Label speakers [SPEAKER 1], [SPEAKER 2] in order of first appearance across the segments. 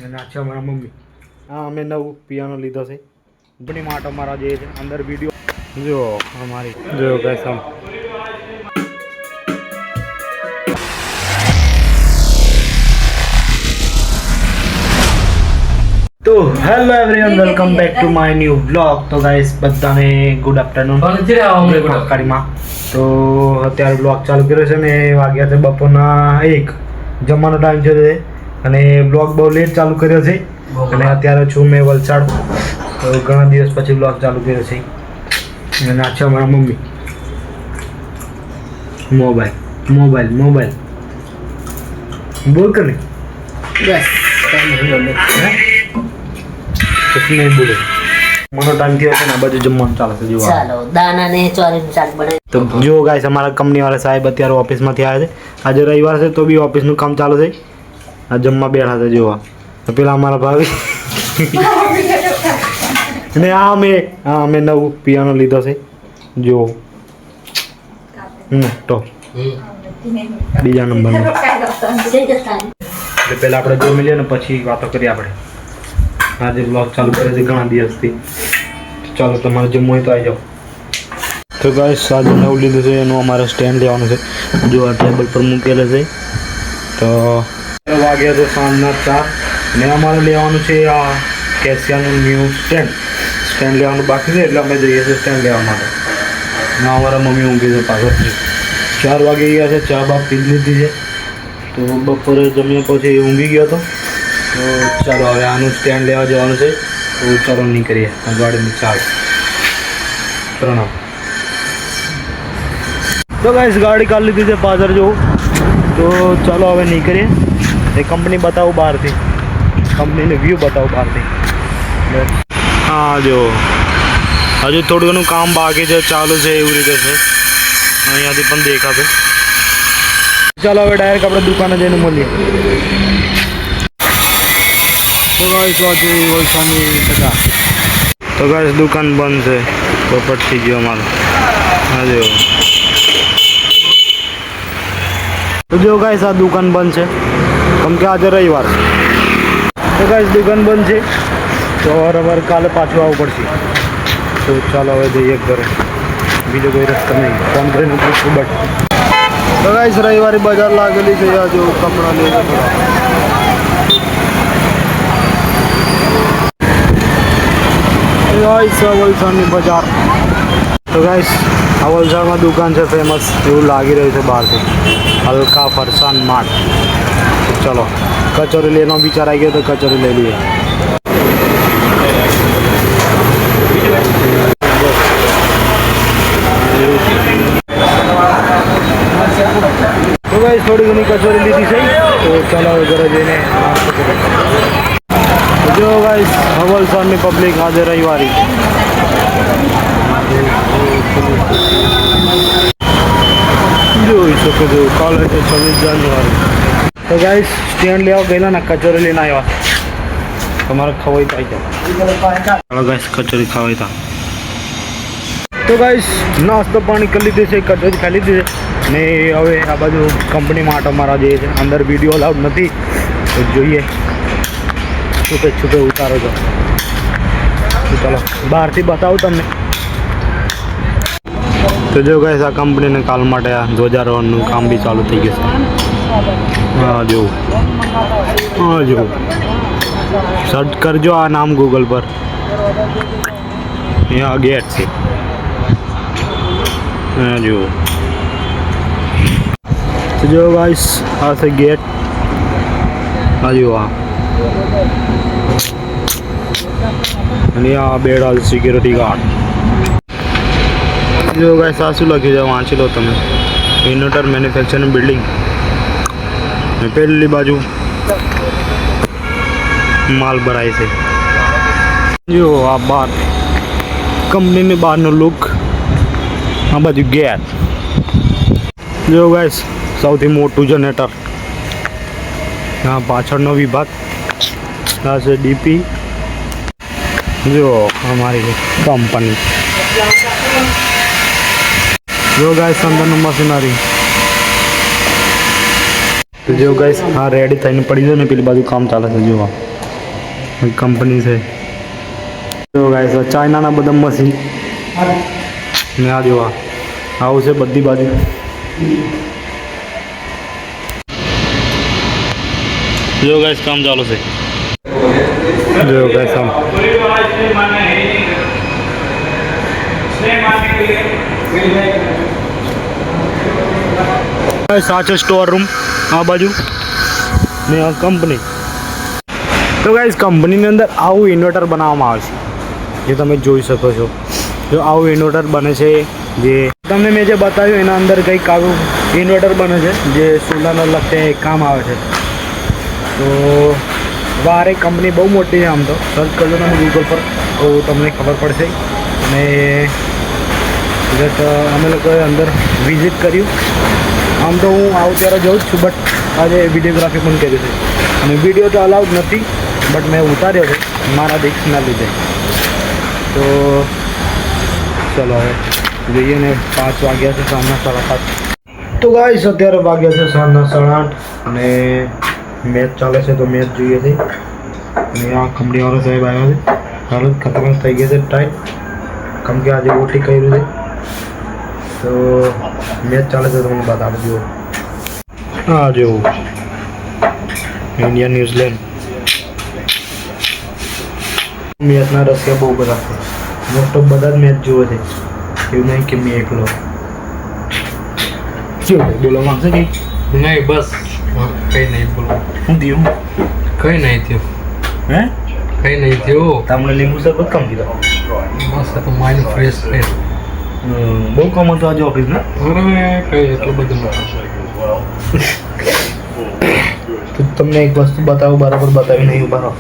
[SPEAKER 1] અને આ છે અમારા મમ્મી. હા, અમે નવું પિયાનો લીધો છે. કંપની માટે અમારા જે છે અંદર વિડીયો જો અમારી જો કસમ. તો hello everyone, welcome back to my new vlog. તો ગાઈસ બધાને ગુડ આફ્ટરનૂન. તો અત્યારે બ્લોગ ચાલુ કર્યો છે ને વાગ્યા છે બપોરના 1, જમવાનો ટાઈમ છે અને બ્લોગ બહુ લેટ ચાલુ કર્યો છે અને અત્યારે છું મેં વલસાડ. તો ઘણા દિવસ પછી બ્લોગ ચાલુ કર્યો છે અને આ છે અમારા મમ્મી. મોબાઈલ મોબાઈલ મોબાઈલ બોલ કરે બસ કશું નહીં બોલે. મને ટાઈમ થયો છે ને આ બાજુ જમવાનું ચાલે છે. જો
[SPEAKER 2] ચાલો દાના ને ચોરીનું શાક બનાવી.
[SPEAKER 1] તો જો ગાઈસ અમારા કંપની વાળા સાહેબ અત્યારે ઓફિસમાંથી આવ્યા છે. આજે રવિવાર છે તો બી ઓફિસનું કામ ચાલુ છે. આ જમવા બેઠા છે જોવા. તો પેલા અમારા ભાભી ને આ અમે નવું પિયાનો લીધો છે જો તો બીજા નંબરનો. એટલે પહેલાં આપણે જમી લઈએ ને પછી વાતો કરીએ. આપણે આજે બ્લોગ ચાલુ કરે છે ઘણા દિવસથી. ચાલો તમારે જમવું હોય તો આવી જાઓ. તો ગાઈસ આજે નવું લીધું છે એનું અમારે સ્ટેન્ડ લેવાનું છે. જો આ ટેબલ પર મૂકેલું છે. તો વાગ્યા તો સાંજના 4 ને અમારે લેવાનું છે આ કેશિયાનું ન્યૂ સ્ટેન્ડ લેવાનું બાકી છે એટલે અમે જઈએ છીએ સ્ટેન્ડ લેવા માટે. ને અમારા મમ્મી ઊંઘી છે પાછળથી. 4 વાગે ગયા છે, ચા બા પી લીધી છે. તો બપોરે જમ્યા પછી ઊંઘી ગયો હતો. તો ચાલો હવે આનું સ્ટેન્ડ લેવા જવાનું છે. તો ચાલો નીકળીએ ગાડીની ચાલ. પ્રણામ. તો ગાઈસ ગાડી કાઢી લીધી છે પાછળ જોવું. તો ચાલો હવે નીકળીએ. એ કંપની બતાવું બહારથી, કંપનીનું વ્યૂ બતાવું બહારથી. હા જો હજુ થોડું ઘણું કામ બાકી છે, ચાલુ છે એવી રીતે છે. અહીંયાથી પણ દેખાશે. ચાલો હવે ડાયરેક્ટ આપણે દુકાને જઈને મળીએ. તો ગાઈસ દુકાન બંધ છે. પોપટ થઈ ગયો અમારો. હા જો તો જો ગાઈસ આ દુકાન બંધ છે કેમ કે આજે રવિવાર છે. તો ગાઈસ દુકાન બંધ છે તો અવારનવાર કાલે પાછું આવવું પડશે. તો ચાલો હવે જઈએ ઘરે. બીજો કોઈ રસ્તો નહીં. ફોન કરીને પૂછવું બટ. તો ગાઈસ રવિવારે બજાર લાગેલી છે. આ જો કપડાં લેવા વલસાડની બજાર. તો ગાઈસ આ વલસાડમાં દુકાન છે ફેમસ એવું લાગી રહ્યું છે બહારથી. હલકા ફરસાન માર્ટ. ચલો કચોરી લેવાનો વિચાર આવી ગયો તો કચોરી લઈ લઈએ. તો ગાઈસ થોડી ઘણી કચોરી લીધી છે. તો ચાલો હવે ઘરે જઈને જો ગાઈસ વલસાડની પબ્લિક આજે રવિવારી જોઈ શકો છો. કાલે છે 26 જાન્યુઆરી. તો ગાઈસ સ્ટેન્ડ લેવા ગયેલા ને કચોરી લઈને આવ્યા. તમારે ખવાઈ તો આવી જાઓ. ચાલો ગાઈસ કચોરી ખવાઈ તા. તો ગાઈસ નાસ્તો પાણી કરી લીધી છે, કચોરી ખાઈ લીધી છે ને હવે આ બાજુ કંપની માટે અમારા જે છે અંદર વિડીયો અલાઉડ નથી તો જોઈએ છૂટે ઉતારો છો. તો ચાલો બહારથી બતાવું તમને. તો જો ગાઈસ આ કંપનીને કાલ માટે આ ધ્વજારોહણનું કામ બી ચાલુ થઈ ગયું છે. હા જો સર્ચ કરજો આ નામ ગૂગલ પર. અહીંયા ગેટ છે. હા જો તો જો ગાઈસ આ છે ગેટ. હા જો આ અને આ બેડાલ સિક્યુરિટી ગાર્ડ. જો ગાઈસ આ શું લખ્યું છે વાંચી લો તમે. Inverter manufacturing building. ને પહેલી બાજુ માલ ભરાય છે. જો આ બહાર કંપનીની બહારનો લુક. આ બાજુ ગેટ. જો ગાઈસ સૌથી મોટું જનરેટર. હા પાછળનો વિભાગ. આ છે ડીપી. જો અમારી કંપની. જો ગાઈસ અંદરનું મશીનરી. તો જો ગાઈસ હા રેડી થઈને પડી જાય ને પેલી બાજુ કામ ચાલે છે. જોવા કંપની છે. તો ગાઈસ ચાઇનાના બધા મશીન ને આ જોવા આવું છે બધી બાજુ. જો ગાઈસ કામ ચાલુ છે. જો ગાઈસ કામ સાચો સ્ટોર રૂમ આ બાજુ ને આ કંપની. તો ગાઈસ કંપનીની અંદર આવું ઇન્વર્ટર બનાવવામાં આવે છે જે તમે જોઈ શકો છો. જો આવું ઇન્વર્ટર બને છે જે તમને મેં જે બતાવ્યું એના અંદર કંઈક આવું ઇન્વર્ટર બને છે જે સોલારના લગતે કામ આવે છે. તો વારે કંપની બહુ મોટી છે. આમ તો સર્ચ કરજો તમે ગૂગલ પર તો તમને ખબર પડશે. અને અમે લોકોએ અંદર વિઝિટ કર્યું. આમ તો હું આવું ત્યારે જઉં જ છું બટ આજે વિડીયોગ્રાફી પણ કરી છે અને વિડીયો તો અલાઉડ નથી બટ મેં ઉતાર્યો છે મારા રિસ્કના લીધે. તો ચલો હવે જોઈએ ને 5 વાગ્યા છે સાંજના 7:30. તો ગાઈસ અત્યારે વાગ્યા છે સાંજના 8:30 અને મેચ ચાલે છે તો મેચ જોઈએ છે. અને આ કંપનીવાળો સાહેબ આવ્યો છે. હાલત ખતરનાક થઈ ગઈ છે ટાઈટ કેમ કે આજે ઓટી કર્યું છે. તો મેચ ચાલે છે તમને બતાવી દો. હા જો ઇન્ડિયા ન્યૂઝીલેન્ડ મેચના રસિયા બહુ બધા છે. મોસ્ટ ઓફ બધા જ મેચ જુએ છે એવું નહીં કે મેં એકલો. શું બોલવા માંગશે કંઈ?
[SPEAKER 3] નહીં બસ કંઈ નહીં બોલો.
[SPEAKER 1] હું થયું?
[SPEAKER 3] કંઈ નહીં થયું.
[SPEAKER 1] હે
[SPEAKER 3] કંઈ નહીં થયું.
[SPEAKER 1] તમને લીંબુ શરબત કમ કીધો?
[SPEAKER 3] બસ આ તો માઇન્ડ ફ્રેશ રહે.
[SPEAKER 1] બહુ કામ હતું આજે ઓફિસમાં.
[SPEAKER 3] અરે કંઈ એટલું બધું નથી.
[SPEAKER 1] તો તમને એક વસ્તુ બતાવું બરાબર બતાવી નહીં ઉભા રહો.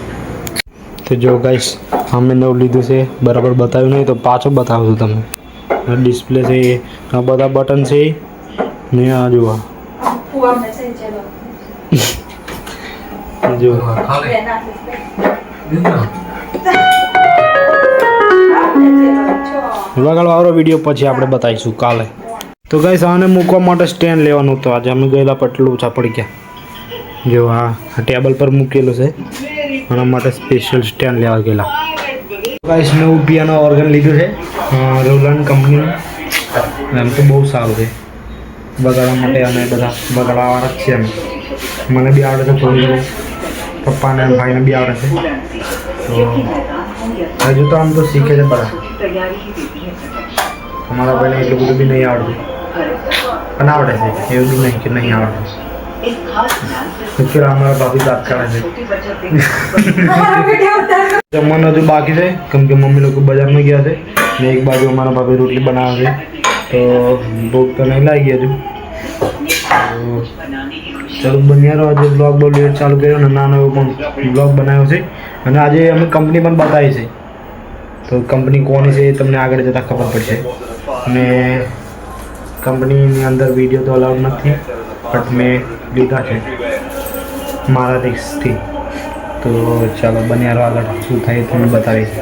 [SPEAKER 1] તો જો ગાઈસ અમે નવું લીધું છે બરાબર બતાવ્યું નહીં તો પાછો બતાવું છું તમને. ડિસ્પ્લે છે આ બધા બટન છે ને આ જુઓ જો વગાડવાળો વિડીયો પછી આપણે બતાવીશું કાલે. તો ગાઈસ આને મૂકવા માટે સ્ટેન્ડ લેવાનું હતું. આજે અમે ગયેલા પટલું ઓછા પડી ગયા. જો આ ટેબલ પર મૂકેલું છે આના માટે સ્પેશિયલ સ્ટેન્ડ લેવા ગયેલા. ગાઈસ નવું પિયાનો ઓર્ગન લીધું છે રોલાન્ડ કંપનીનું. એમ તો બહુ સારું છે બગાડવા માટે અને બધા બગાડવાવાળા જ છે. એમ મને બી આવડે છે થોડું ઘણું પપ્પાને ભાઈને બી આવડે છે. તો હજુ તો આમ તો શીખે છે બધા. અમારા ભાઈને એટલું બધું બી નહીં આવડતું પણ આવડે છે એવું બી નહીં કે નહીં આવડે. અમારા ભાભી દાંત કાઢે છે. જમવાનું હજુ બાકી છે કેમ કે મમ્મી લોકો બજારમાં ગયા છે ને એક બાજુ અમારા ભાભી રોટલી બનાવે છે. તો ભૂખ તો નહીં લાગી હજુ. ચાલો બન્યા રહો. આજે બ્લોગ બહુ લેટ ચાલુ કર્યો અને નાનો એવો પણ બ્લોગ બનાવ્યો છે અને આજે અમે કંપની પણ બતાવી છે. તો કંપની કોની છે એ તમને આગળ જતાં ખબર પડશે. અને કંપનીની અંદર વિડીયો તો અલાઉડ નથી બટ મેં લીધા છે મારા રિસ્કથી. તો ચાલો બન્યા રહો આગળ શું થાય તમને બતાવીશ.